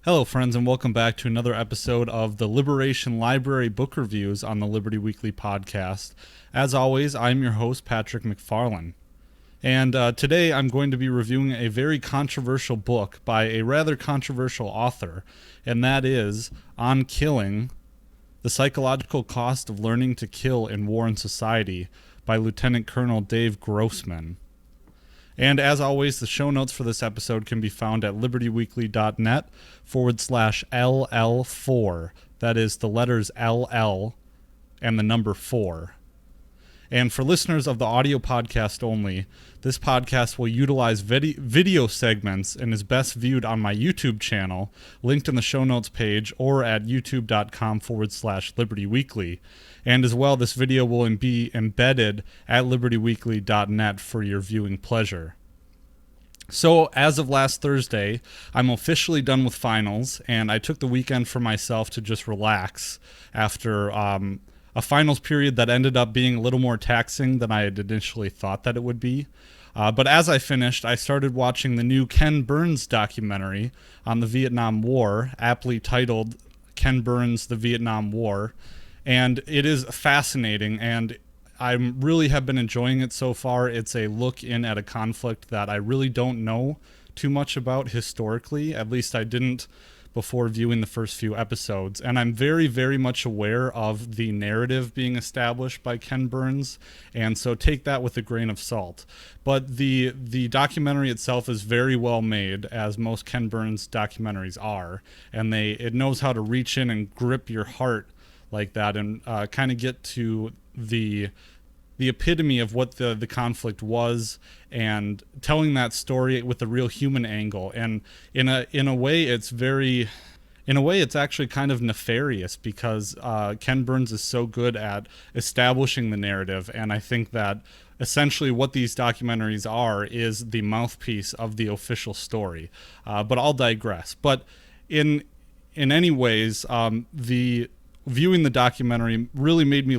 Hello, friends, and welcome back to another episode of the Liberation Library Book Reviews on the Liberty Weekly podcast. As always, I'm your host, Patrick McFarlane. And today I'm going to be reviewing a very controversial book by a rather controversial author, and that is On Killing, The Psychological Cost of Learning to Kill in War and Society by Lieutenant Colonel Dave Grossman. And as always, the show notes for this episode can be found at libertyweekly.net/LL4. That is the letters LL and the number 4. And for listeners of the audio podcast only, this podcast will utilize video segments and is best viewed on my YouTube channel, linked in the show notes page, or at youtube.com/libertyweekly. And as well, this video will be embedded at libertyweekly.net for your viewing pleasure. So, as of last Thursday, I'm officially done with finals, and I took the weekend for myself to just relax after a finals period that ended up being a little more taxing than I had initially thought that it would be. But as I finished, I started watching the new Ken Burns documentary on the Vietnam War, aptly titled Ken Burns, The Vietnam War. And it is fascinating, and I really have been enjoying it so far. It's a look in at a conflict that I really don't know too much about historically. At least I didn't before viewing the first few episodes. And I'm very, very much aware of the narrative being established by Ken Burns, and so take that with a grain of salt. But the documentary itself is very well made, as most Ken Burns documentaries are, and it knows how to reach in and grip your heart like that and kind of get to the epitome of what the conflict was, and telling that story with a real human angle. And in a way it's actually kind of nefarious, because Ken Burns is so good at establishing the narrative, and I think that essentially what these documentaries are is the mouthpiece of the official story. But I'll digress. But in any ways, the viewing the documentary really made me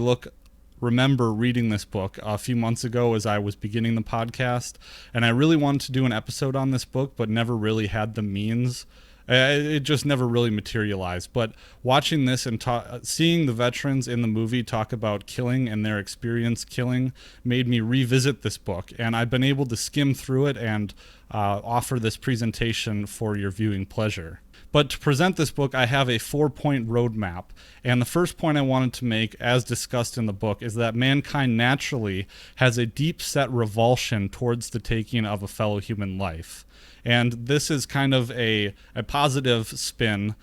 remember reading this book a few months ago as I was beginning the podcast, and I really wanted to do an episode on this book, but never really had the means. It just never really materialized. But watching this and seeing the veterans in the movie talk about killing and their experience killing made me revisit this book, and I've been able to skim through it and offer this presentation for your viewing pleasure. But to present this book, I have a 4-point roadmap. And the first point I wanted to make, as discussed in the book, is that mankind naturally has a deep-set revulsion towards the taking of a fellow human life. And this is kind of a positive spin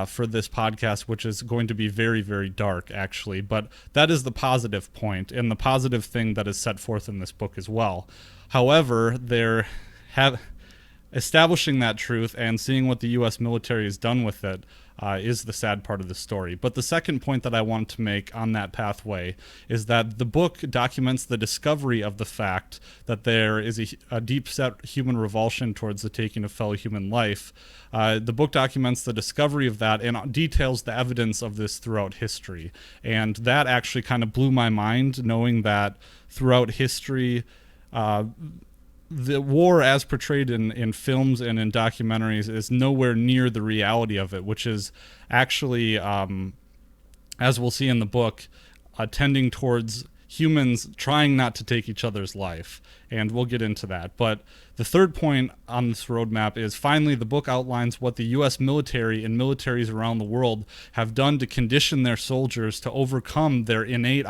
for this podcast, which is going to be very, very dark, actually. But that is the positive point, and the positive thing that is set forth in this book as well. However, establishing that truth and seeing what the U.S. military has done with it is the sad part of the story. But the second point that I want to make on that pathway is that the book documents the discovery of the fact that there is a deep-set human revulsion towards the taking of fellow human life. The book documents the discovery of that and details the evidence of this throughout history. And that actually kind of blew my mind, knowing that throughout history, the war as portrayed in films and in documentaries is nowhere near the reality of it, which is actually, as we'll see in the book, tending towards humans trying not to take each other's life. And we'll get into that. But the third point on this roadmap is, finally, the book outlines what the U.S. military and militaries around the world have done to condition their soldiers to overcome their innate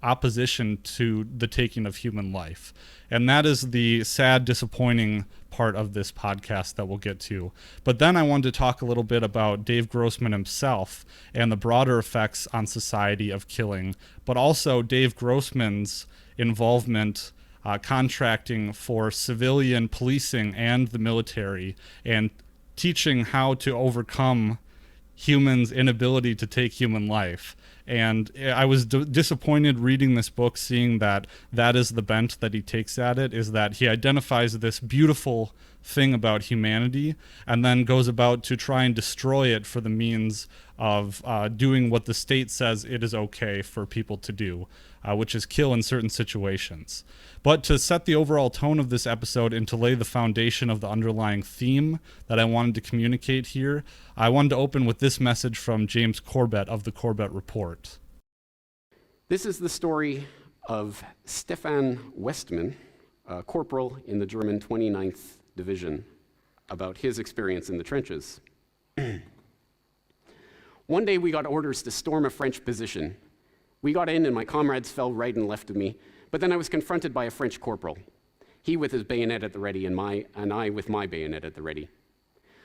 opposition to the taking of human life. And that is the sad, disappointing part of this podcast that we'll get to. But then I wanted to talk a little bit about Dave Grossman himself and the broader effects on society of killing, but also Dave Grossman's involvement contracting for civilian policing and the military, and teaching how to overcome humans' inability to take human life. And I was disappointed reading this book, seeing that is the bent that he takes at it, is that he identifies this beautiful thing about humanity, and then goes about to try and destroy it for the means of doing what the state says it is okay for people to do, which is kill in certain situations. But to set the overall tone of this episode and to lay the foundation of the underlying theme that I wanted to communicate here, I wanted to open with this message from James Corbett of the Corbett Report. This is the story of Stefan Westman, a corporal in the German 29th Division, about his experience in the trenches. One day we got orders to storm a French position. We got in and my comrades fell right and left of me, but then I was confronted by a French corporal. He with his bayonet at the ready and I with my bayonet at the ready.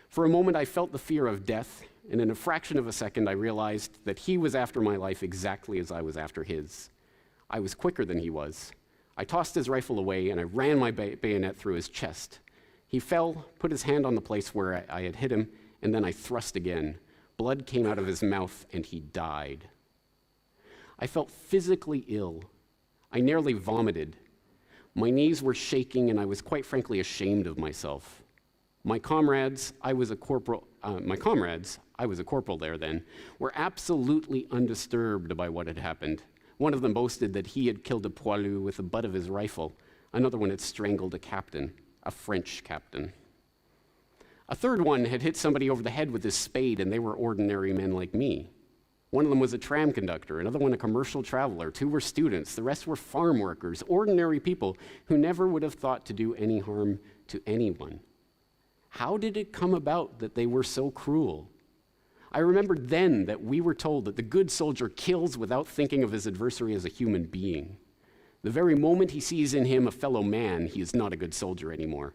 For a moment I felt the fear of death, and in a fraction of a second I realized that he was after my life exactly as I was after his. I was quicker than he was. I tossed his rifle away and I ran my bayonet through his chest. He fell, put his hand on the place where I had hit him, and then I thrust again. Blood came out of his mouth and he died. I felt physically ill. I nearly vomited. My knees were shaking and I was quite frankly ashamed of myself. My comrades, I was a corporal there then, were absolutely undisturbed by what had happened. One of them boasted that he had killed a poilu with the butt of his rifle. Another one had strangled a captain, a French captain. A third one had hit somebody over the head with his spade, and they were ordinary men like me. One of them was a tram conductor, another one a commercial traveler, two were students, the rest were farm workers, ordinary people who never would have thought to do any harm to anyone. How did it come about that they were so cruel? I remembered then that we were told that the good soldier kills without thinking of his adversary as a human being. The very moment he sees in him a fellow man, he is not a good soldier anymore.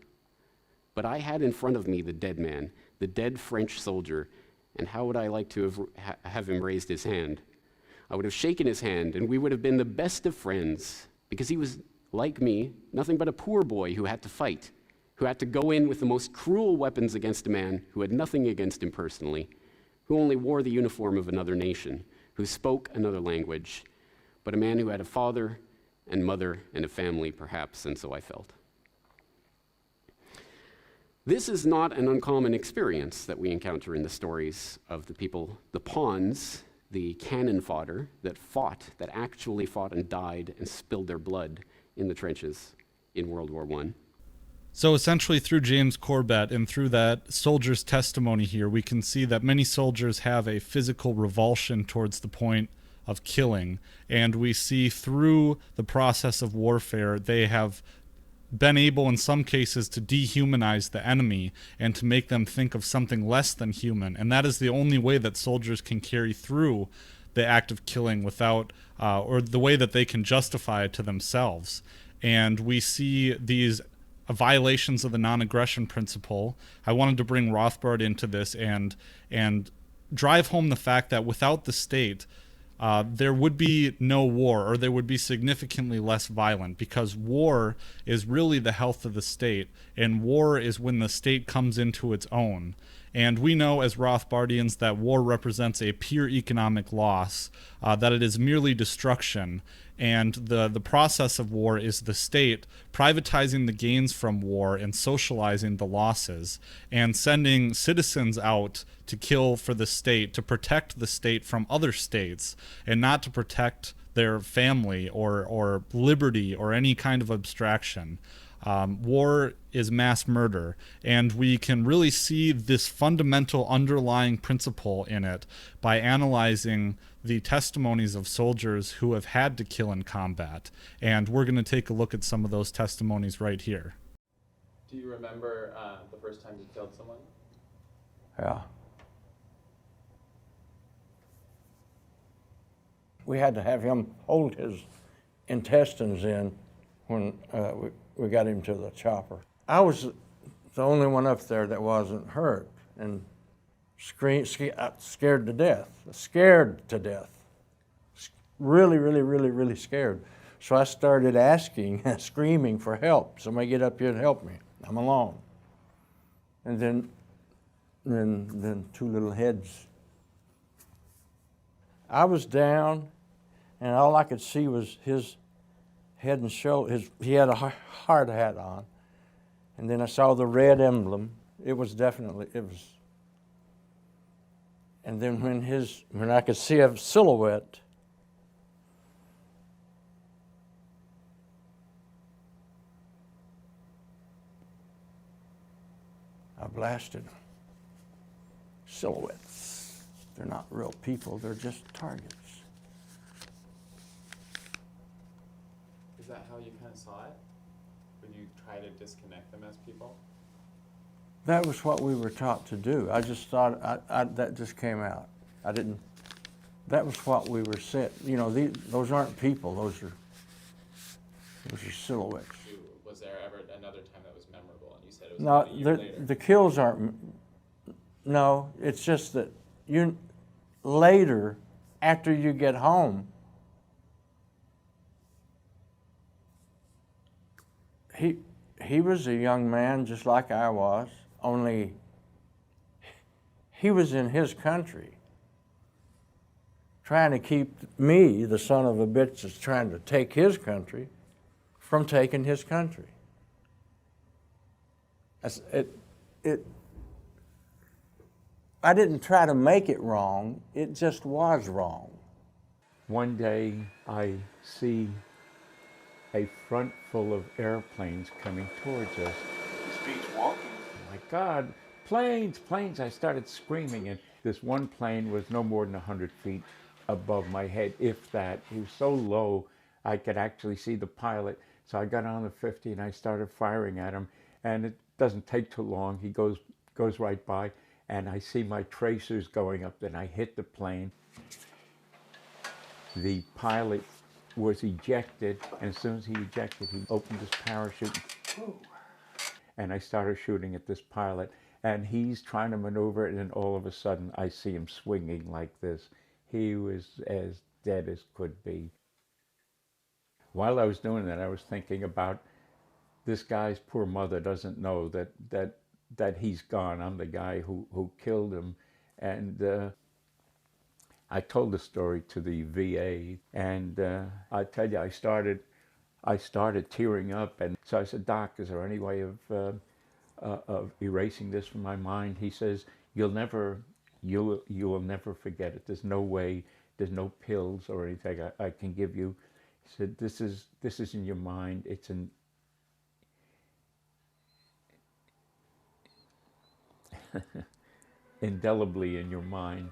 But I had in front of me the dead man, the dead French soldier, and how would I like to have him raised his hand? I would have shaken his hand, and we would have been the best of friends, because he was, like me, nothing but a poor boy who had to fight, who had to go in with the most cruel weapons against a man who had nothing against him personally, who only wore the uniform of another nation, who spoke another language, but a man who had a father and mother and a family, perhaps, and so I felt. This is not an uncommon experience that we encounter in the stories of the people, the pawns, the cannon fodder that actually fought and died and spilled their blood in the trenches in World War I. So essentially through James Corbett and through that soldier's testimony here, we can see that many soldiers have a physical revulsion towards the point of killing. And we see through the process of warfare, they have been able in some cases to dehumanize the enemy and to make them think of something less than human. And that is the only way that soldiers can carry through the act of killing without, or the way that they can justify it to themselves. And we see these violations of the non-aggression principle. I wanted to bring Rothbard into this and drive home the fact that without the state, there would be no war, or there would be significantly less violent, because war is really the health of the state, and war is when the state comes into its own. And we know as Rothbardians that war represents a pure economic loss, that it is merely destruction, and the process of war is the state privatizing the gains from war and socializing the losses, and sending citizens out to kill for the state, to protect the state from other states, and not to protect their family or liberty or any kind of abstraction. War is mass murder, and we can really see this fundamental underlying principle in it by analyzing the testimonies of soldiers who have had to kill in combat. And we're going to take a look at some of those testimonies right here. Do you remember the first time you killed someone? Yeah. We had to have him hold his intestines in when we got him to the chopper. I was the only one up there that wasn't hurt, and scared to death, really, really, really, really scared. So I started asking, screaming for help. Somebody get up here and help me. I'm alone. And then two little heads. I was down, and all I could see was his head and shoulders. He had a hard hat on, And then I saw the red emblem. It was. And then when I could see a silhouette, I blasted them. Silhouettes. They're not real people, they're just targets. Is that how you kind of saw it? Would you try to disconnect them as people? That was what we were taught to do. I just thought, that just came out. That was what we were set, you know, those aren't people, those are silhouettes. Was there ever another time that was memorable? And you said it was No, about a year later. the kills aren't, no, it's just that later, after you get home, he was a young man just like I was, only he was in his country, trying to keep me, the son of a bitch that's trying to take his country, from taking his country. I didn't try to make it wrong, it just was wrong. One day I see a front full of airplanes coming towards us. The streets walking. Oh my God, planes, planes. I started screaming, and this one plane was no more than 100 feet above my head, if that. He was so low I could actually see the pilot. So I got on the 50 and I started firing at him, and it doesn't take too long. He goes right by, and I see my tracers going up, and I hit the plane. The pilot was ejected, and as soon as he ejected, he opened his parachute, and I started shooting at this pilot, and he's trying to maneuver it, and all of a sudden I see him swinging like this. He was as dead as could be. While I was doing that, I was thinking about this guy's poor mother doesn't know that he's gone. I'm the guy who killed him. And I told the story to the VA, and I tell you, I started tearing up. And so I said, "Doc, is there any way of erasing this from my mind?" He says, you will never forget it. There's no way, there's no pills or anything I can give you. He said, this is in your mind. It's indelibly in your mind.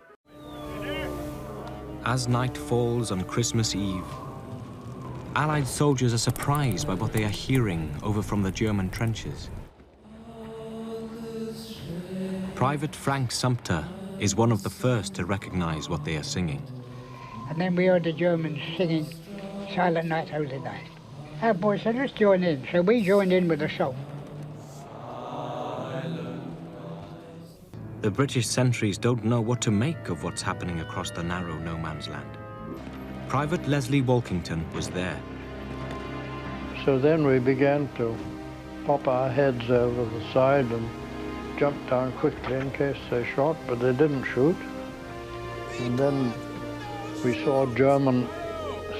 As night falls on Christmas Eve, Allied soldiers are surprised by what they are hearing over from the German trenches. Private Frank Sumter is one of the first to recognize what they are singing. And then we heard the Germans singing Silent Night, Holy Night. Our boys said, let's join in. So we joined in with the song. The British sentries don't know what to make of what's happening across the narrow no man's land. Private Leslie Walkington was there. So then we began to pop our heads over the side and jump down quickly in case they shot, but they didn't shoot. And then we saw a German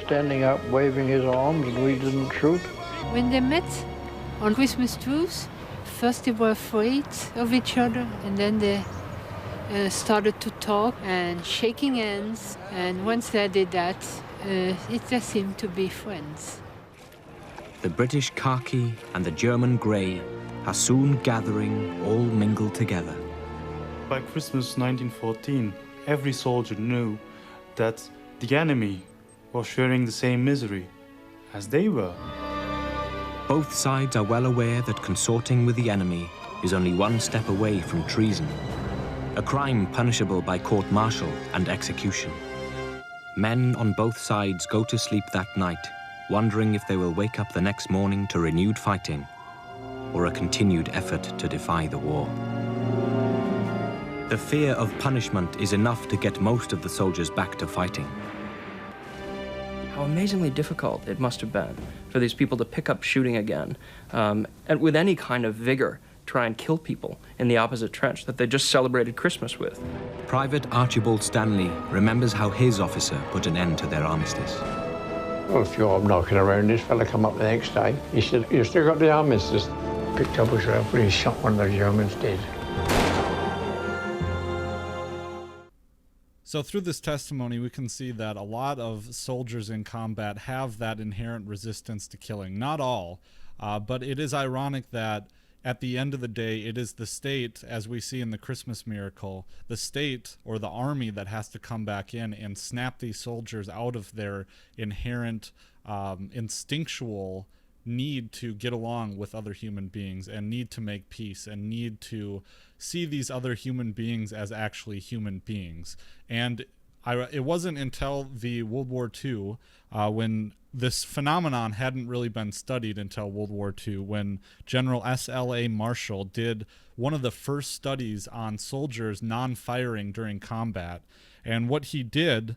standing up waving his arms, and we didn't shoot. When they met on Christmas Eve, first they were afraid of each other, and then they started to talk and shaking hands. And once they did that, it just seemed to be friends. The British khaki and the German grey are soon gathering, all mingled together. By Christmas 1914, every soldier knew that the enemy was sharing the same misery as they were. Both sides are well aware that consorting with the enemy is only one step away from treason, a crime punishable by court-martial and execution. Men on both sides go to sleep that night, wondering if they will wake up the next morning to renewed fighting or a continued effort to defy the war. The fear of punishment is enough to get most of the soldiers back to fighting. How amazingly difficult it must have been for these people to pick up shooting again, and with any kind of vigor, try and kill people in the opposite trench that they just celebrated Christmas with. Private Archibald Stanley remembers how his officer put an end to their armistice. Well, if you're knocking around, this fella come up the next day. He said, "You still got the armistice?" picked up his rifle, he shot one of the Germans dead. So through this testimony, we can see that a lot of soldiers in combat have that inherent resistance to killing. Not all, but it is ironic that at the end of the day, it is the state, as we see in the Christmas miracle, the state or the army that has to come back in and snap these soldiers out of their inherent instinctual need to get along with other human beings and need to make peace and need to see these other human beings as actually human beings. And it wasn't until the World War II when this phenomenon hadn't really been studied until World War II, when General S.L.A. Marshall did one of the first studies on soldiers non-firing during combat. And what he did,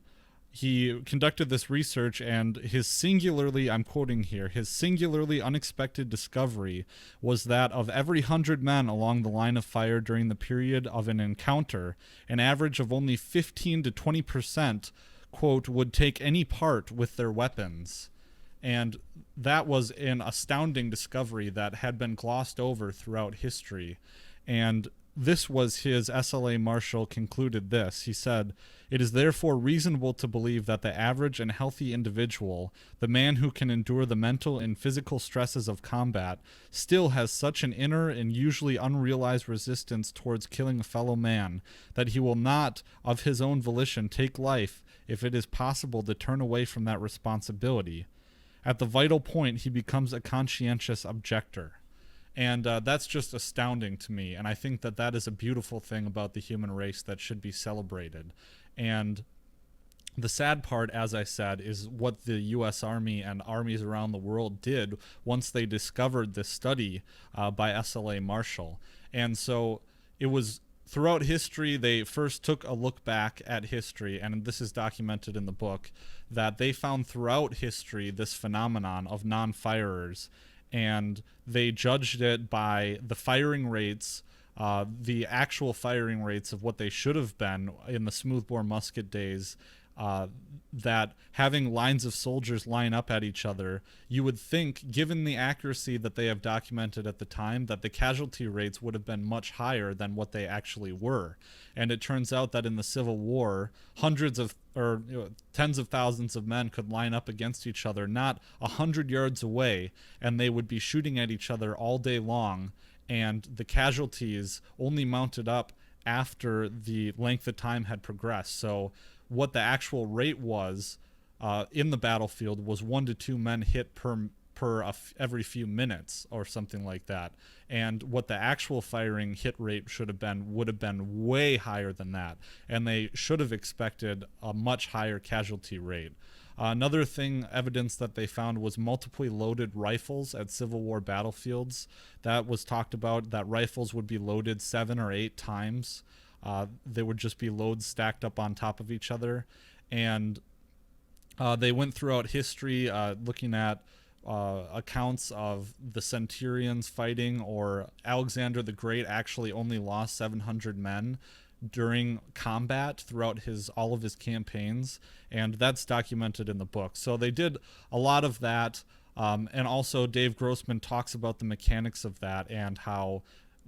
he conducted this research, and his singularly, I'm quoting here, his singularly unexpected discovery was that of every 100 men along the line of fire during the period of an encounter, an average of only 15 to 20%, quote, would take any part with their weapons. And that was an astounding discovery that had been glossed over throughout history. And this was his S.L.A. Marshall concluded this. He said, "It is therefore reasonable to believe that the average and healthy individual, the man who can endure the mental and physical stresses of combat, still has such an inner and usually unrealized resistance towards killing a fellow man that he will not, of his own volition, take life if it is possible to turn away from that responsibility. At the vital point, he becomes a conscientious objector." And that's just astounding to me. And I think that that is a beautiful thing about the human race that should be celebrated. And the sad part, as I said, is what the U.S. Army and armies around the world did once they discovered this study by S.L.A. Marshall. And so it was throughout history, they first took a look back at history, and this is documented in the book, that they found throughout history this phenomenon of non-firers, and they judged it by the firing rates, the actual firing rates of what they should have been in the smoothbore musket days, that having lines of soldiers line up at each other, you would think, given the accuracy that they have documented at the time, that the casualty rates would have been much higher than what they actually were. And it turns out that in the Civil War, hundreds of or tens of thousands of men could line up against each other, not 100 yards away, and they would be shooting at each other all day long, and the casualties only mounted up after the length of time had progressed. So what the actual rate was in the battlefield was 1 to 2 men hit per every few minutes or something like that. And what the actual firing hit rate would have been way higher than that. And they should have expected a much higher casualty rate. Another evidence that they found was multiply loaded rifles at Civil War battlefields. That was talked about, that rifles would be loaded 7 or 8 times. They would just be loads stacked up on top of each other. And they went throughout history looking at accounts of the centurions fighting, or Alexander the Great actually only lost 700 men during combat throughout all of his campaigns, and that's documented in the book. So they did a lot of that, and also Dave Grossman talks about the mechanics of that, and how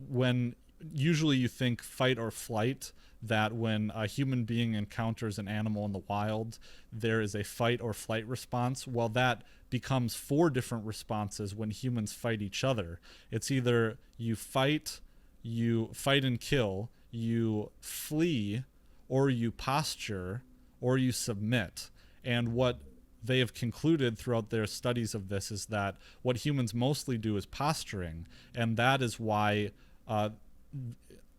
when usually you think fight or flight, that when a human being encounters an animal in the wild, there is a fight or flight response. Well, that becomes 4 different responses when humans fight each other. It's either you fight and kill, you flee, or you posture, or you submit. And what they have concluded throughout their studies of this is that what humans mostly do is posturing, and that is why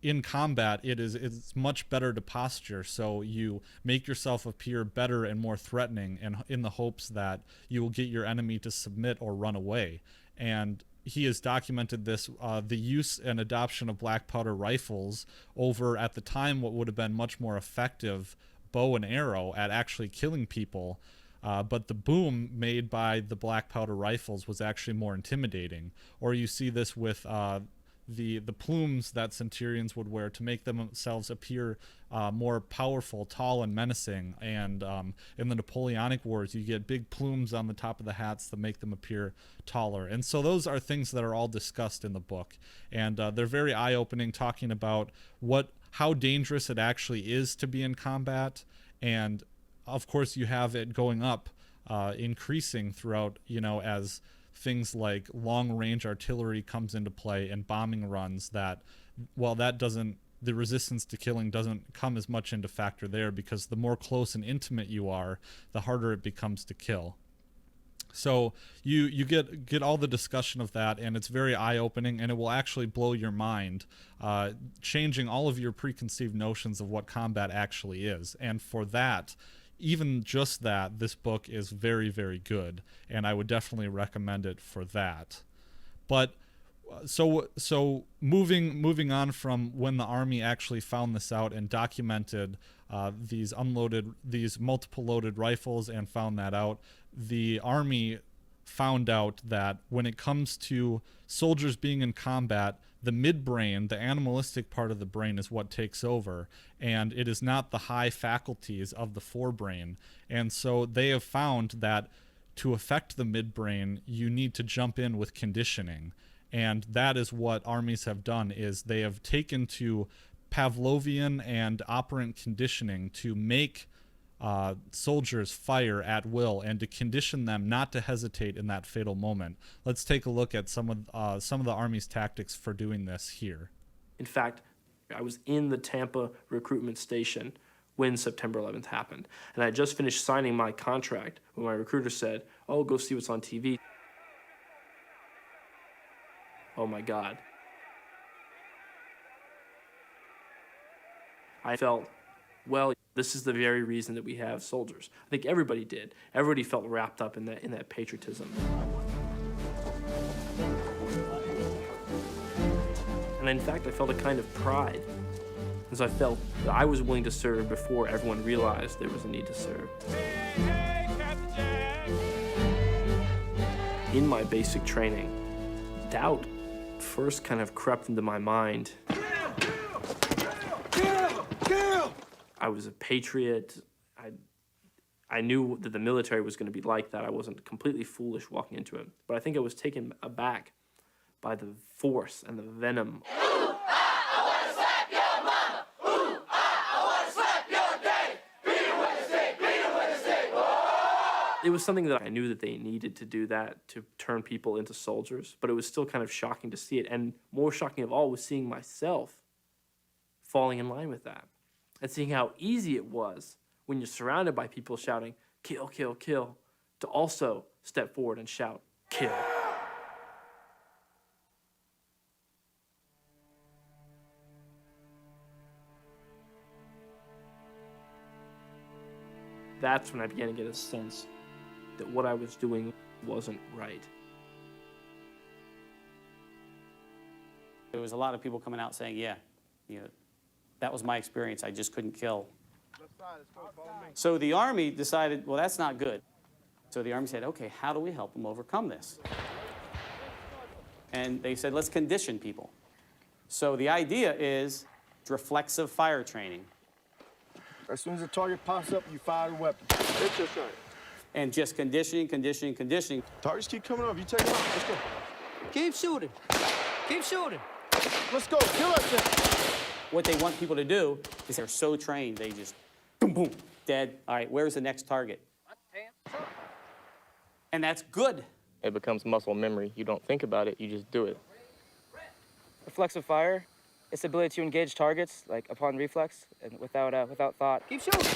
in combat it's much better to posture, so you make yourself appear better and more threatening, and in the hopes that you will get your enemy to submit or run away. And he has documented this, the use and adoption of black powder rifles over, at the time, what would have been much more effective bow and arrow at actually killing people. But the boom made by the black powder rifles was actually more intimidating. Or you see this with the plumes that centurions would wear to make themselves appear more powerful, tall, and menacing. And in the Napoleonic Wars, you get big plumes on the top of the hats that make them appear taller. And so those are things that are all discussed in the book, and they're very eye-opening, talking about how dangerous it actually is to be in combat. And of course, you have it going up, increasing throughout, as things like long-range artillery comes into play and bombing runs that, the resistance to killing doesn't come as much into factor there, because the more close and intimate you are, the harder it becomes to kill. So you get all the discussion of that, and it's very eye-opening, and it will actually blow your mind, changing all of your preconceived notions of what combat actually is. And for that, even just that, this book is very, very good, and I would definitely recommend it for that. But so moving on from when the Army actually found this out and documented these multiple loaded rifles and found that out, the Army found out that when it comes to soldiers being in combat, the midbrain, the animalistic part of the brain, is what takes over, and it is not the high faculties of the forebrain. And so they have found that to affect the midbrain, you need to jump in with conditioning. And that is what armies have done, is they have taken to Pavlovian and operant conditioning to make soldiers fire at will and to condition them not to hesitate in that fatal moment. Let's take a look at some of the Army's tactics for doing this here. In fact, I was in the Tampa recruitment station when September 11th happened. And I just finished signing my contract when my recruiter said, "Oh, go see what's on TV." Oh my God. I felt, well, this is the very reason that we have soldiers. I think everybody did. Everybody felt wrapped up in that patriotism. And in fact, I felt a kind of pride, because I felt that I was willing to serve before everyone realized there was a need to serve. In my basic training, doubt first kind of crept into my mind. I was a patriot. I knew that the military was going to be like that. I wasn't completely foolish walking into it. But I think I was taken aback by the force and the venom. It was something that I knew that they needed to do that to turn people into soldiers, but it was still kind of shocking to see it. And more shocking of all was seeing myself falling in line with that, and seeing how easy it was when you're surrounded by people shouting, "Kill, kill, kill," to also step forward and shout, "Kill." That's when I began to get a sense that what I was doing wasn't right. There was a lot of people coming out saying, yeah, that was my experience. I just couldn't kill. So the Army decided, well, that's not good. So the Army said, okay, how do we help them overcome this? And they said, let's condition people. So the idea is reflexive fire training. As soon as the target pops up, you fire the weapon. It's your shot. And just conditioning. Targets keep coming up. You take them out. Let's go. Keep shooting. Keep shooting. Let's go. Kill us. What they want people to do is they're so trained, they just boom, boom, dead. All right, where's the next target? And that's good. It becomes muscle memory. You don't think about it, you just do it. Reflexive fire, it's the ability to engage targets like upon reflex and without thought. Keep shooting.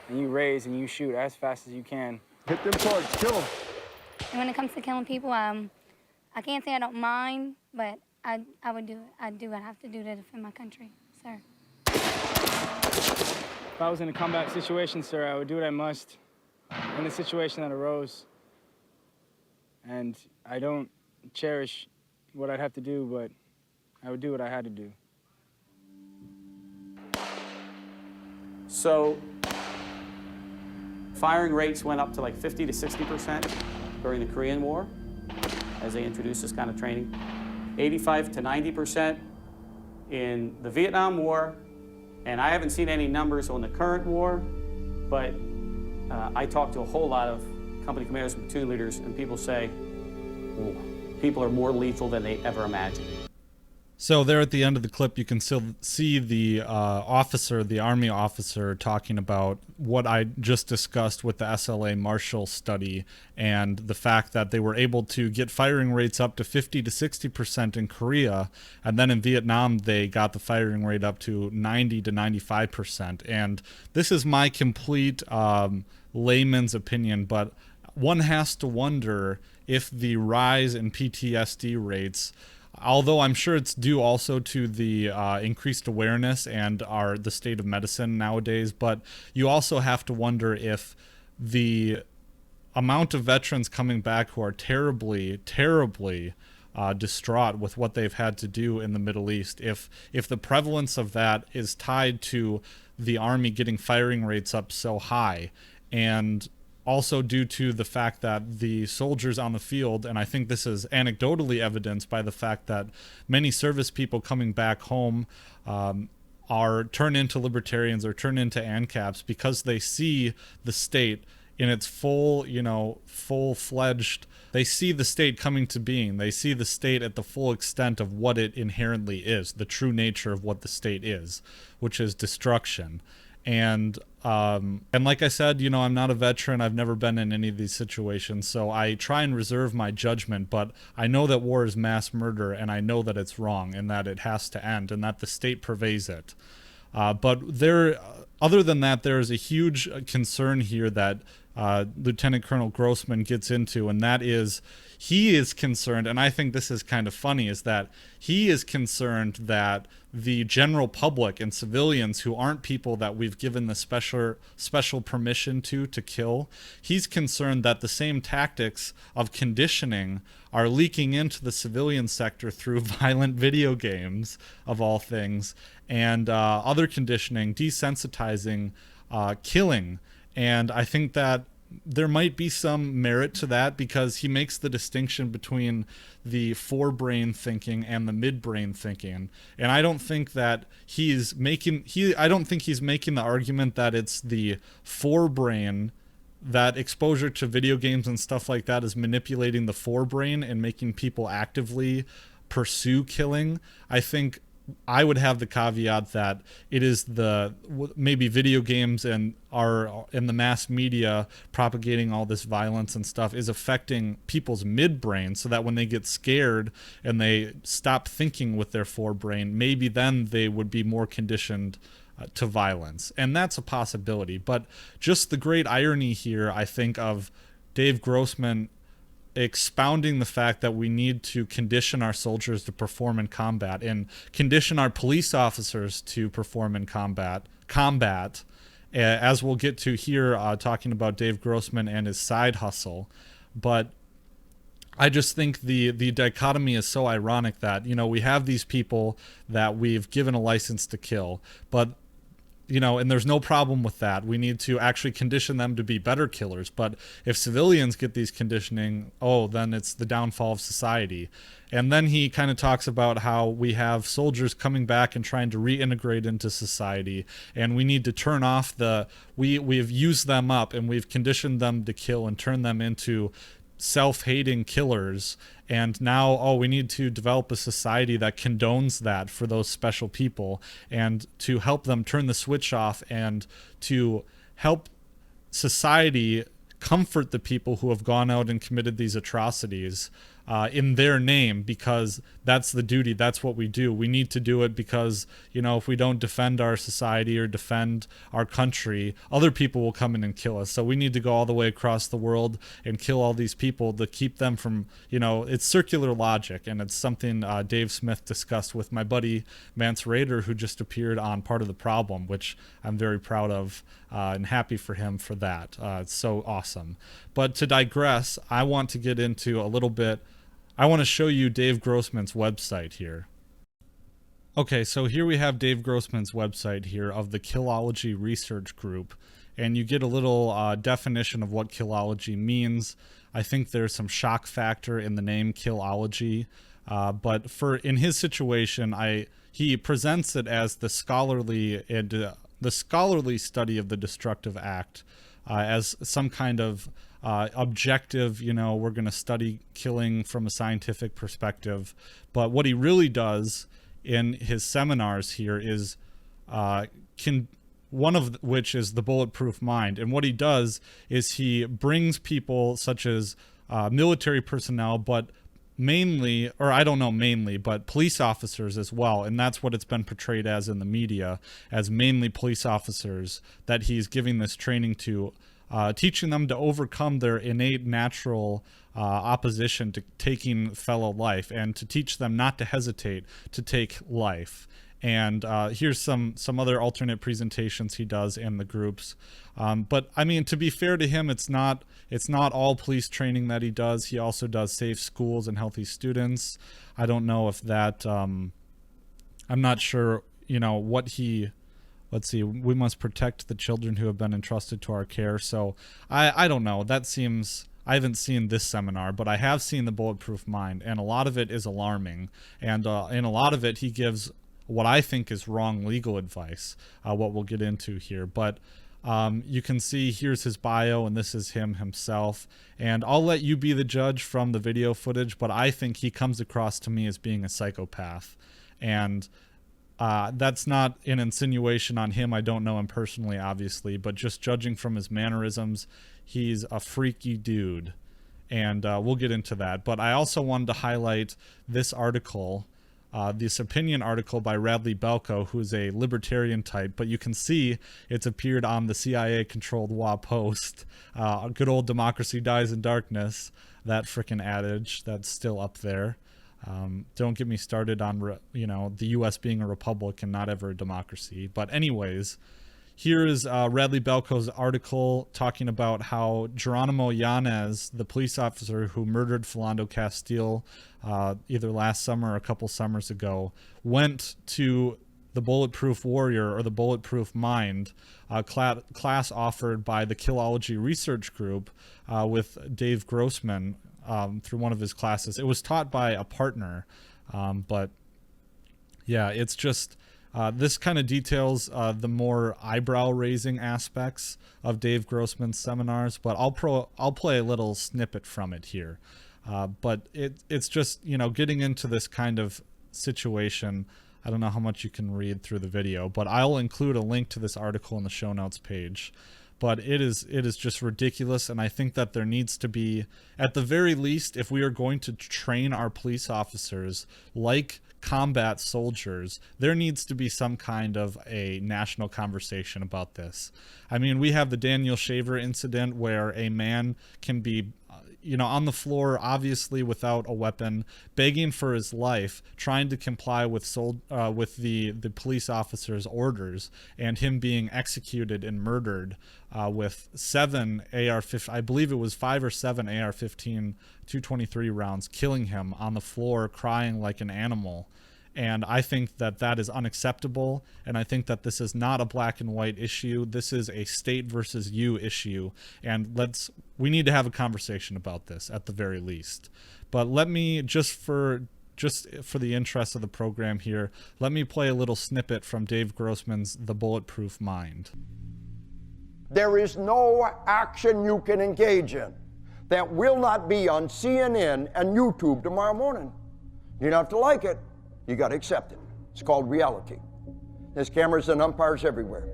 And you raise and you shoot as fast as you can. Hit them targets, kill them. And when it comes to killing people, I can't say I don't mind, but I would do it. I'd do what I have to do to defend my country, sir. If I was in a combat situation, sir, I would do what I must in the situation that arose. And I don't cherish what I'd have to do, but I would do what I had to do. So firing rates went up to like 50 to 60% during the Korean War as they introduced this kind of training. 85 to 90% in the Vietnam War, and I haven't seen any numbers on the current war, but I talked to a whole lot of company commanders and platoon leaders, and people say, "Ooh, people are more lethal than they ever imagined." So there at the end of the clip, you can still see the officer, the Army officer, talking about what I just discussed with the SLA Marshall study and the fact that they were able to get firing rates up to 50 to 60% in Korea. And then in Vietnam, they got the firing rate up to 90 to 95%. And this is my complete layman's opinion, but one has to wonder if the rise in PTSD rates, although I'm sure it's due also to the increased awareness and the state of medicine nowadays, but you also have to wonder if the amount of veterans coming back who are terribly, terribly distraught with what they've had to do in the Middle East, if the prevalence of that is tied to the Army getting firing rates up so high, and also due to the fact that the soldiers on the field, and I think this is anecdotally evidenced by the fact that many service people coming back home are turned into libertarians or turned into ANCAPs because they see the state in its full-fledged, they see the state coming to being. They see the state at the full extent of what it inherently is, the true nature of what the state is, which is destruction. And like I said, I'm not a veteran. I've never been in any of these situations, so I try and reserve my judgment, but I know that war is mass murder, and I know that it's wrong and that it has to end and that the state purveys it. But other than that, there is a huge concern here that Lieutenant Colonel Grossman gets into, and that is he is concerned, and I think this is kind of funny, is that he is concerned that the general public and civilians who aren't people that we've given the special permission to kill, he's concerned that the same tactics of conditioning are leaking into the civilian sector through violent video games, of all things, and other conditioning, desensitizing, killing. And I think that there might be some merit to that because he makes the distinction between the forebrain thinking and the midbrain thinking. And I don't think that I don't think he's making the argument that it's the forebrain, that exposure to video games and stuff like that is manipulating the forebrain and making people actively pursue killing. I think I would have the caveat that it is maybe video games and the mass media propagating all this violence and stuff is affecting people's midbrain, so that when they get scared and they stop thinking with their forebrain, maybe then they would be more conditioned to violence. And that's a possibility. But just the great irony here, I think, of Dave Grossman expounding the fact that we need to condition our soldiers to perform in combat and condition our police officers to perform in combat, as we'll get to here, talking about Dave Grossman and his side hustle. But I just think the dichotomy is so ironic that, we have these people that we've given a license to kill, but and there's no problem with that. We need to actually condition them to be better killers. But if civilians get these conditioning, then it's the downfall of society. And then he kind of talks about how we have soldiers coming back and trying to reintegrate into society. And we need to turn off we've used them up and we've conditioned them to kill and turn them into self-hating killers, and now we need to develop a society that condones that for those special people and to help them turn the switch off and to help society comfort the people who have gone out and committed these atrocities in their name, because that's the duty. That's what we do. We need to do it because, if we don't defend our society or defend our country, other people will come in and kill us. So we need to go all the way across the world and kill all these people to keep them from, it's circular logic. And it's something Dave Smith discussed with my buddy Mance Raider, who just appeared on Part of the Problem, which I'm very proud of and happy for him for that. It's so awesome. But to digress, I want to get into a little bit. I want to show you Dave Grossman's website here. Okay, so here we have Dave Grossman's website here of the Killology Research Group, and you get a little definition of what Killology means. I think there's some shock factor in the name Killology. But in his situation, he presents it as the scholarly study of the destructive act, as some kind of objective, we're going to study killing from a scientific perspective. But what he really does in his seminars here is one of which is the Bulletproof Mind. And what he does is he brings people such as military personnel, but mainly, or I don't know mainly, but police officers as well. And that's what it's been portrayed as in the media, as mainly police officers that he's giving this training to, teaching them to overcome their innate natural opposition to taking fellow life, and to teach them not to hesitate to take life. And here's some other alternate presentations he does in the groups. But I mean, to be fair to him, it's not all police training that he does. He also does safe schools and healthy students. I don't know if that, I'm not sure, what he, let's see, we must protect the children who have been entrusted to our care. So I don't know. That seems, I haven't seen this seminar, but I have seen the Bulletproof Mind, and a lot of it is alarming. And in a lot of it, he gives what I think is wrong legal advice, what we'll get into here. But you can see here's his bio, and this is him himself. And I'll let you be the judge from the video footage, but I think he comes across to me as being a psychopath. And that's not an insinuation on him. I don't know him personally, obviously, but just judging from his mannerisms, he's a freaky dude. And we'll get into that. But I also wanted to highlight this article, this opinion article by Radley Belko, who's a libertarian type, but you can see it's appeared on the CIA-controlled WA Post. Good old democracy dies in darkness, that frickin' adage that's still up there. Don't get me started on, the U.S. being a republic and not ever a democracy. But anyways, here is Radley Belko's article talking about how Geronimo Yanez, the police officer who murdered Philando Castile either last summer or a couple summers ago, went to the Bulletproof Warrior or the Bulletproof Mind class offered by the Killology Research Group with Dave Grossman through one of his classes. It was taught by a partner, but yeah, it's just... this kind of details the more eyebrow-raising aspects of Dave Grossman's seminars, but I'll play a little snippet from it here. But it's just, getting into this kind of situation. I don't know how much you can read through the video, but I'll include a link to this article in the show notes page. But it is just ridiculous, and I think that there needs to be, at the very least, if we are going to train our police officers like combat soldiers, there needs to be some kind of a national conversation about this. I mean, we have the Daniel Shaver incident where a man can be on the floor, obviously without a weapon, begging for his life, trying to comply with the police officer's orders, and him being executed and murdered with 7 AR-15, I believe it was 5 or 7 AR-15 223 rounds, killing him on the floor, crying like an animal. And I think that that is unacceptable, and I think that this is not a black and white issue. This is a state versus you issue, and we need to have a conversation about this at the very least. But let me, just for the interest of the program here, let me play a little snippet from Dave Grossman's The Bulletproof Mind. There is no action you can engage in that will not be on CNN and YouTube tomorrow morning. You don't have to like it. You got to accept it. It's called reality. There's cameras and umpires everywhere.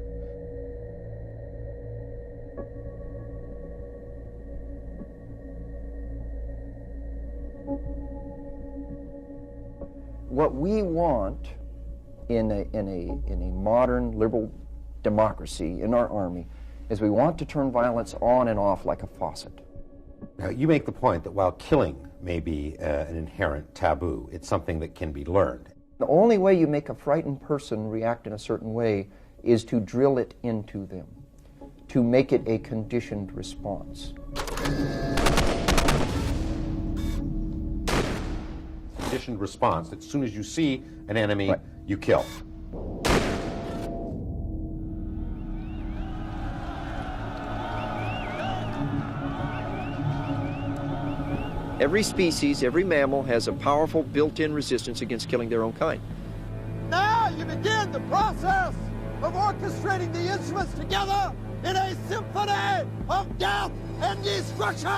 What we want in a modern liberal democracy in our army is we want to turn violence on and off like a faucet. Now, you make the point that while killing may be an inherent taboo, it's something that can be learned. The only way you make a frightened person react in a certain way is to drill it into them, to make it a conditioned response. Conditioned response, that as soon as you see an enemy, right, you kill. Every species, every mammal has a powerful built-in resistance against killing their own kind. Now you begin the process of orchestrating the instruments together in a symphony of death and destruction!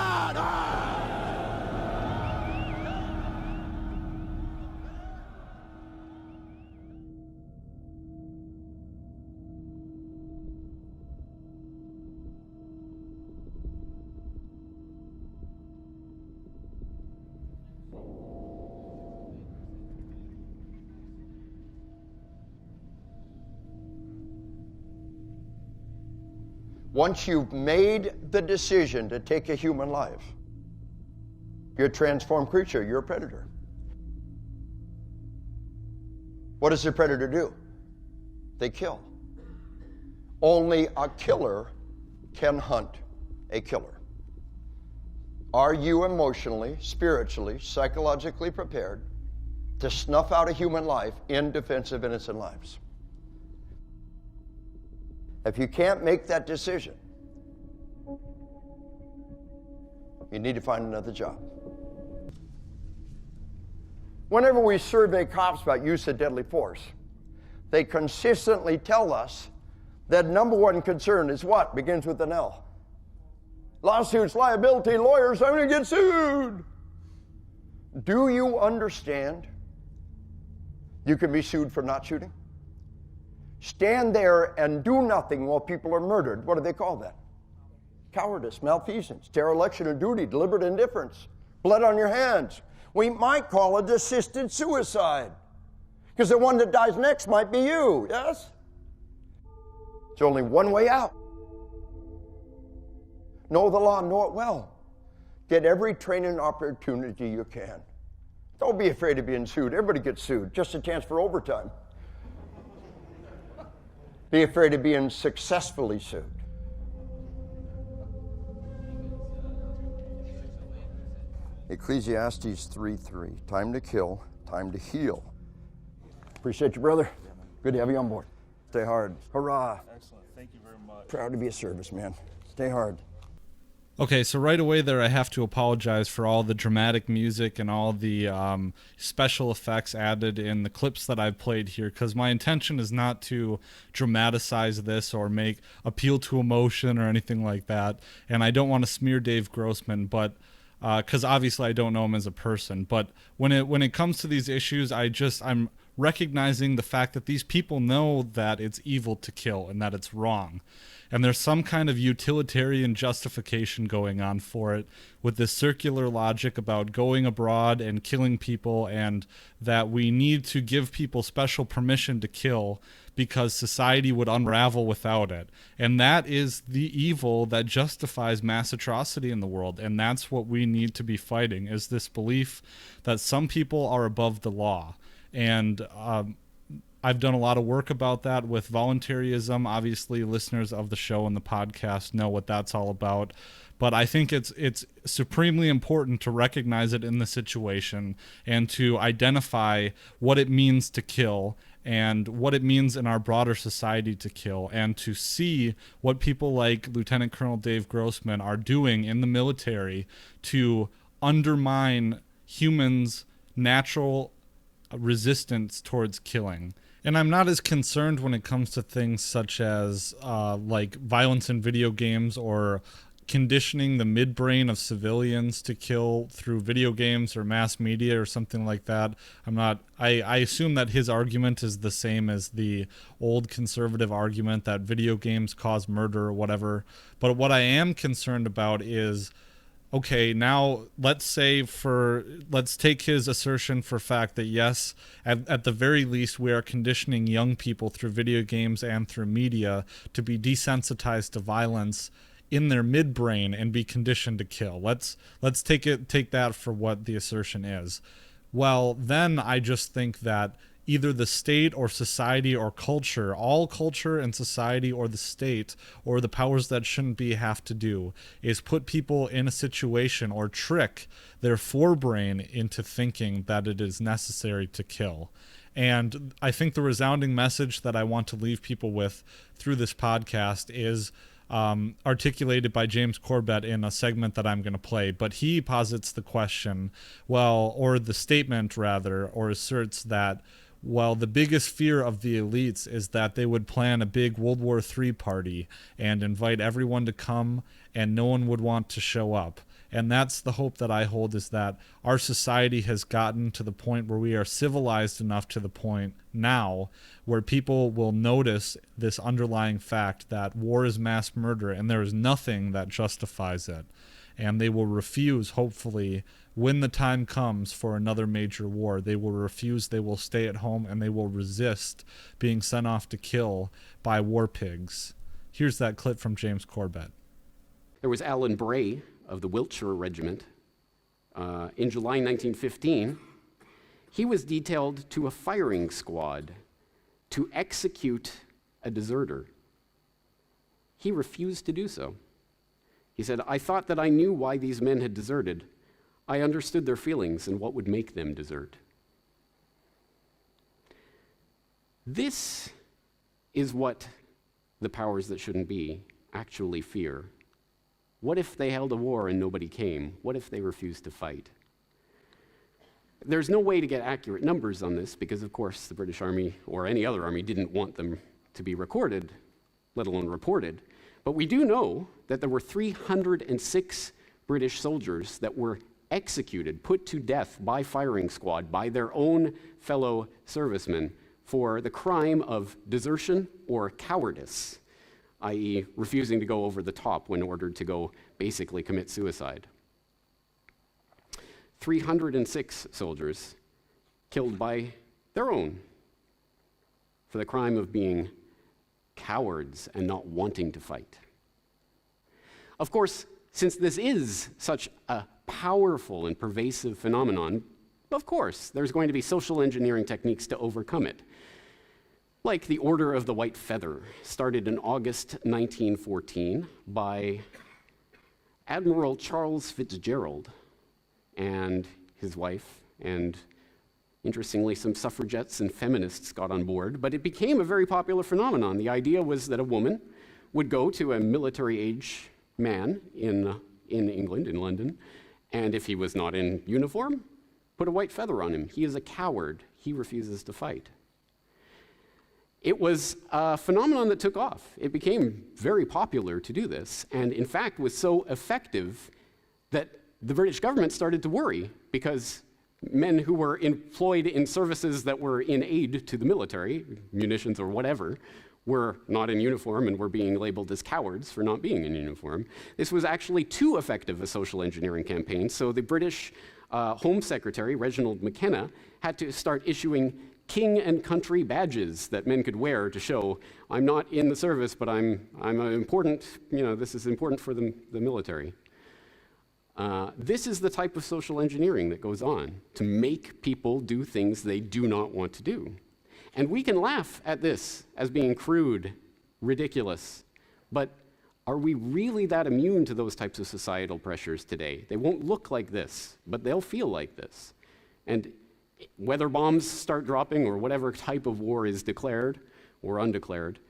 Once you've made the decision to take a human life, you're a transformed creature, you're a predator. What does a predator do? They kill. Only a killer can hunt a killer. Are you emotionally, spiritually, psychologically prepared to snuff out a human life in defense of innocent lives? If you can't make that decision, you need to find another job. Whenever we survey cops about use of deadly force, they consistently tell us that number one concern is what? Begins with an L. Lawsuits, liability, lawyers, I'm going to get sued. Do you understand you can be sued for not shooting? Stand there and do nothing while people are murdered. What do they call that? Cowardice, malfeasance, dereliction of duty, deliberate indifference, blood on your hands. We might call it assisted suicide, because the one that dies next might be you, yes? There's only one way out. Know the law, know it well. Get every training opportunity you can. Don't be afraid of being sued. Everybody gets sued, just a chance for overtime. Be afraid of being successfully sued. Ecclesiastes 3:3. Time to kill, time to heal. Appreciate you, brother. Good to have you on board. Stay hard. Hurrah. Excellent. Thank you very much. Proud to be a serviceman. Stay hard. Okay, so right away there I have to apologize for all the dramatic music and all the special effects added in the clips that I've played here, because my intention is not to dramatize this or make appeal to emotion or anything like that, and I don't want to smear Dave Grossman, but because obviously I don't know him as a person, but when it comes to these issues, I'm recognizing the fact that these people know that it's evil to kill and that it's wrong. And there's some kind of utilitarian justification going on for it with this circular logic about going abroad and killing people, and that we need to give people special permission to kill because society would unravel without it. And that is the evil that justifies mass atrocity in the world. And that's what we need to be fighting, is this belief that some people are above the law. And I've done a lot of work about that with voluntarism. Obviously, listeners of the show and the podcast know what that's all about. But I think it's supremely important to recognize it in the situation and to identify what it means to kill and what it means in our broader society to kill, and to see what people like Lieutenant Colonel Dave Grossman are doing in the military to undermine humans' natural resistance towards killing. And I'm not as concerned when it comes to things such as like violence in video games or conditioning the midbrain of civilians to kill through video games or mass media or something like that. I assume that his argument is the same as the old conservative argument that video games cause murder or whatever. But what I am concerned about is, okay, now let's take his assertion for fact that yes, at the very least, we are conditioning young people through video games and through media to be desensitized to violence in their midbrain and be conditioned to kill. Let's take that for what the assertion is. Well, then I just think that either the state or society or culture, all culture and society or the state or the powers that shouldn't be have to do is put people in a situation or trick their forebrain into thinking that it is necessary to kill. And I think the resounding message that I want to leave people with through this podcast is articulated by James Corbett in a segment that I'm going to play. But he posits the question, or the statement rather, or asserts that, the biggest fear of the elites is that they would plan a big World War III party and invite everyone to come and no one would want to show up. And that's the hope that I hold, is that our society has gotten to the point where we are civilized enough to the point now where people will notice this underlying fact that war is mass murder and there is nothing that justifies it. And they will refuse, hopefully, when the time comes for another major war, they will refuse, they will stay at home, and they will resist being sent off to kill by war pigs. Here's that clip from James Corbett. There was Alan Bray of the Wiltshire Regiment. In July 1915, he was detailed to a firing squad to execute a deserter. He refused to do so. He said, "I thought that I knew why these men had deserted. I understood their feelings and what would make them desert." This is what the powers that shouldn't be actually fear. What if they held a war and nobody came? What if they refused to fight? There's no way to get accurate numbers on this because, of course, the British Army or any other army didn't want them to be recorded, let alone reported. But we do know that there were 306 British soldiers that were executed, put to death by firing squad, by their own fellow servicemen for the crime of desertion or cowardice, i.e. refusing to go over the top when ordered to go basically commit suicide. 306 soldiers killed by their own for the crime of being cowards and not wanting to fight. Of course, since this is such a powerful and pervasive phenomenon, of course, there's going to be social engineering techniques to overcome it. Like the Order of the White Feather, started in August 1914 by Admiral Charles Fitzgerald and his wife, and interestingly, some suffragettes and feminists got on board, but it became a very popular phenomenon. The idea was that a woman would go to a military-age man in England, in London, and if he was not in uniform, put a white feather on him. He is a coward. He refuses to fight. It was a phenomenon that took off. It became very popular to do this, and in fact was so effective that the British government started to worry because men who were employed in services that were in aid to the military, munitions or whatever, were not in uniform and were being labeled as cowards for not being in uniform. This was actually too effective a social engineering campaign, so the British Home Secretary, Reginald McKenna, had to start issuing king and country badges that men could wear to show, I'm not in the service, but I'm an important, this is important for the military. This is the type of social engineering that goes on to make people do things they do not want to do. And we can laugh at this as being crude, ridiculous, but are we really that immune to those types of societal pressures today? They won't look like this, but they'll feel like this. And whether bombs start dropping or whatever type of war is declared or undeclared,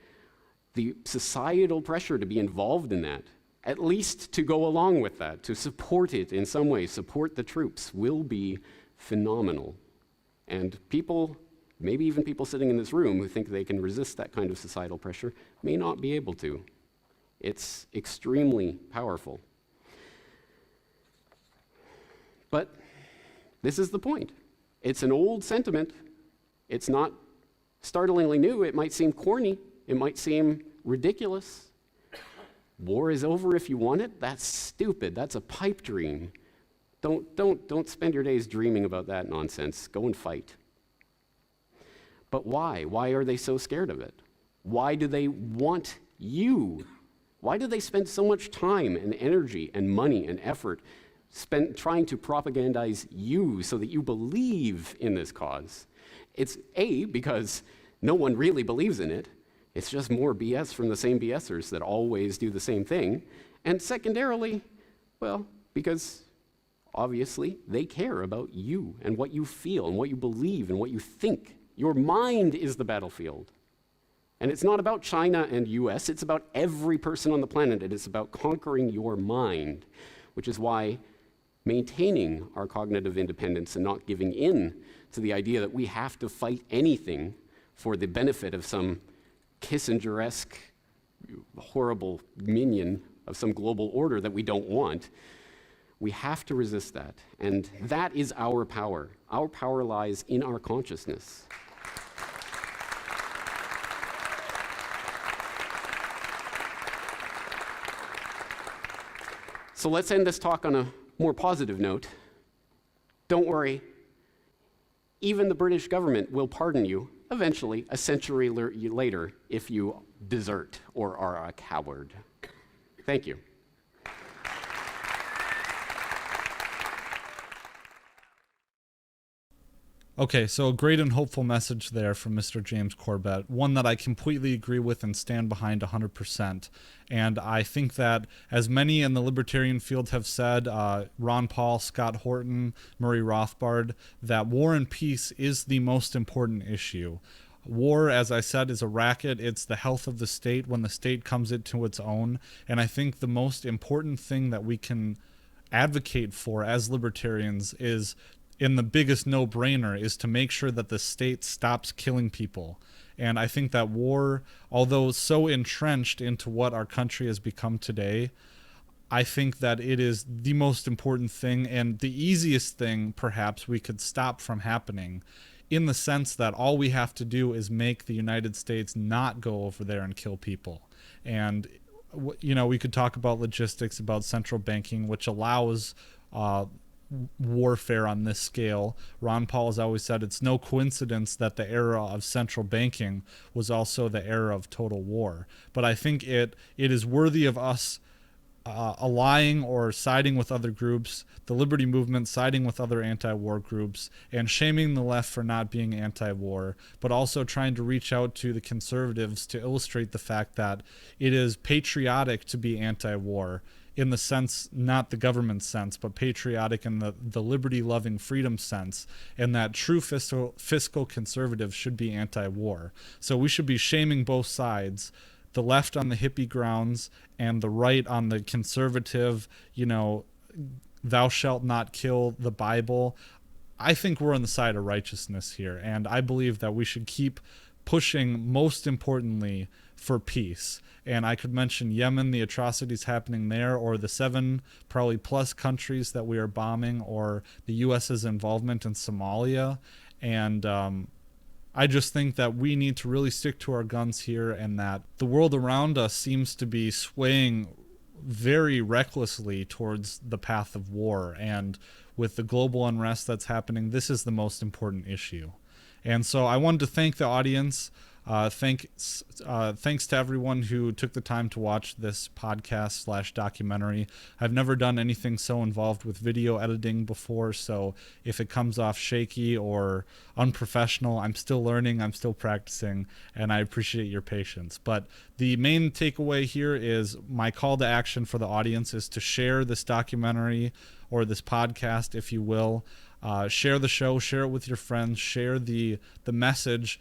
the societal pressure to be involved in that, at least to go along with that, to support it in some way, support the troops, will be phenomenal. And people, maybe even people sitting in this room who think they can resist that kind of societal pressure, may not be able to. It's extremely powerful. But this is the point. It's an old sentiment. It's not startlingly new. It might seem corny. It might seem ridiculous. War is over if you want it? That's stupid. That's a pipe dream. Don't spend your days dreaming about that nonsense. Go and fight. But why? Why are they so scared of it? Why do they want you? Why do they spend so much time and energy and money and effort trying to propagandize you so that you believe in this cause? It's A, because no one really believes in it. It's just more BS from the same BSers that always do the same thing. And secondarily, well, because obviously they care about you and what you feel and what you believe and what you think. Your mind is the battlefield. And it's not about China and US, it's about every person on the planet. It is about conquering your mind, which is why maintaining our cognitive independence and not giving in to the idea that we have to fight anything for the benefit of some Kissinger-esque horrible minion of some global order that we don't want, we have to resist that. And that is our power. Our power lies in our consciousness. So let's end this talk on a more positive note. Don't worry, even the British government will pardon you eventually, a century later, if you desert or are a coward. Thank you. Okay, so a great and hopeful message there from Mr. James Corbett, one that I completely agree with and stand behind 100%. And I think that, as many in the libertarian field have said, Ron Paul, Scott Horton, Murray Rothbard, that war and peace is the most important issue. War, as I said, is a racket. It's the health of the state when the state comes into its own. And I think the most important thing that we can advocate for as libertarians is, in the biggest no-brainer, is to make sure that the state stops killing people. And I think that war, although so entrenched into what our country has become today, I think that it is the most important thing and the easiest thing perhaps we could stop from happening, in the sense that all we have to do is make the United States not go over there and kill people. And, you know, we could talk about logistics, about central banking, which allows warfare on this scale. Ron Paul has always said it's no coincidence that the era of central banking was also the era of total war. But I think it is worthy of us allying or siding with other groups, the liberty movement siding with other anti-war groups, and shaming the left for not being anti-war, but also trying to reach out to the conservatives to illustrate the fact that it is patriotic to be anti-war, in the sense, not the government sense, but patriotic in the liberty-loving freedom sense, and that true fiscal conservatives should be anti-war. So we should be shaming both sides, the left on the hippie grounds and the right on the conservative, you know, thou shalt not kill the Bible. I think we're on the side of righteousness here, and I believe that we should keep pushing, most importantly, for peace. And I could mention Yemen, the atrocities happening there, or the 7 probably plus countries that we are bombing, or the US's involvement in Somalia. And I just think that we need to really stick to our guns here, and that the world around us seems to be swaying very recklessly towards the path of war. And with the global unrest that's happening, this is the most important issue. And so I wanted to thank the audience. Thanks to everyone who took the time to watch this podcast/documentary. I've never done anything so involved with video editing before, so if it comes off shaky or unprofessional, I'm still learning, I'm still practicing, and I appreciate your patience. But the main takeaway here is my call to action for the audience is to share this documentary, or this podcast, if you will. Share the show, share it with your friends, share the message.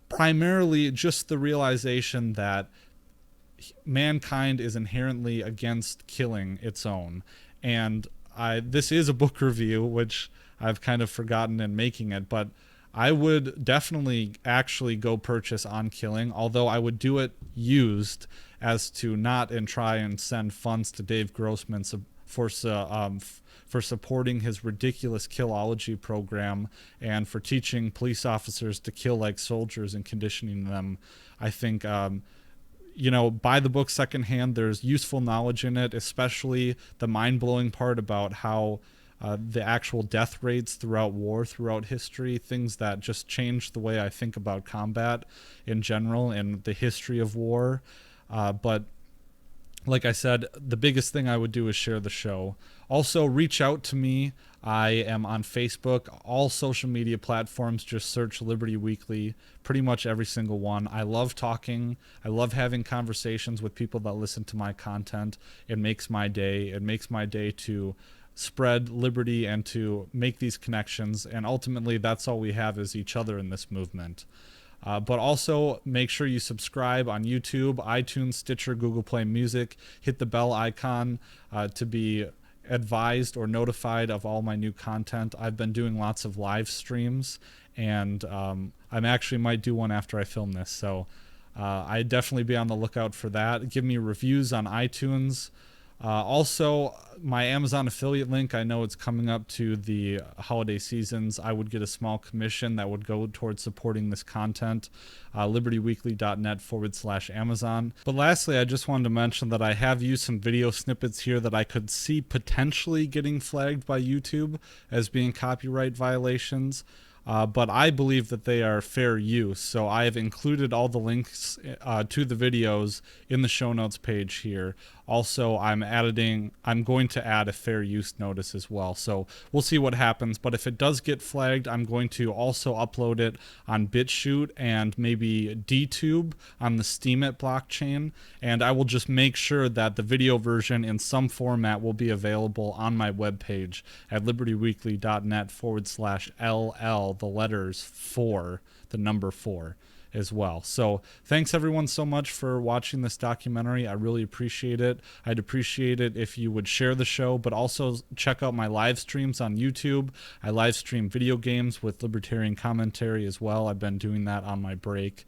Primarily just the realization that mankind is inherently against killing its own. And this is a book review, which I've kind of forgotten in making it, but I would definitely actually go purchase On Killing, although I would do it used, as to not and try and send funds to Dave Grossman for supporting his ridiculous Killology program and for teaching police officers to kill like soldiers and conditioning them. I think, buy the book secondhand. There's useful knowledge in it, especially the mind-blowing part about how the actual death rates throughout war, throughout history, things that just changed the way I think about combat in general and the history of war. But like I said, the biggest thing I would do is share the show. Also, reach out to me. I am on Facebook, all social media platforms. Just search Liberty Weekly, pretty much every single one. I love talking. I love having conversations with people that listen to my content. It makes my day. It makes my day to spread liberty and to make these connections. And ultimately, that's all we have is each other in this movement. But also make sure you subscribe on YouTube, iTunes, Stitcher, Google Play Music. Hit the bell icon to be advised or notified of all my new content. I've been doing lots of live streams, and I actually might do one after I film this. So I'd definitely be on the lookout for that. Give me reviews on iTunes. Also, my Amazon affiliate link, I know it's coming up to the holiday seasons. I would get a small commission that would go towards supporting this content. libertyweekly.net/Amazon. But lastly, I just wanted to mention that I have used some video snippets here that I could see potentially getting flagged by YouTube as being copyright violations. But I believe that they are fair use, so I have included all the links to the videos in the show notes page here. Also, I'm going to add a fair use notice as well, so we'll see what happens. But if it does get flagged, I'm going to also upload it on BitChute and maybe DTube on the Steemit blockchain, and I will just make sure that the video version in some format will be available on my webpage at libertyweekly.net/LL, the letters 4, the number 4 as well. So thanks everyone so much for watching this documentary. I really appreciate it. I'd appreciate it if you would share the show, but also check out my live streams on YouTube. I live stream video games with libertarian commentary as well. I've been doing that on my break,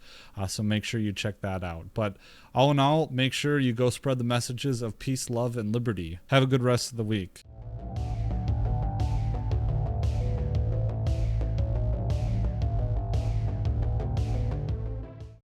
so make sure you check that out. But all in all, make sure you go spread the messages of peace, love, and liberty. Have a good rest of the week.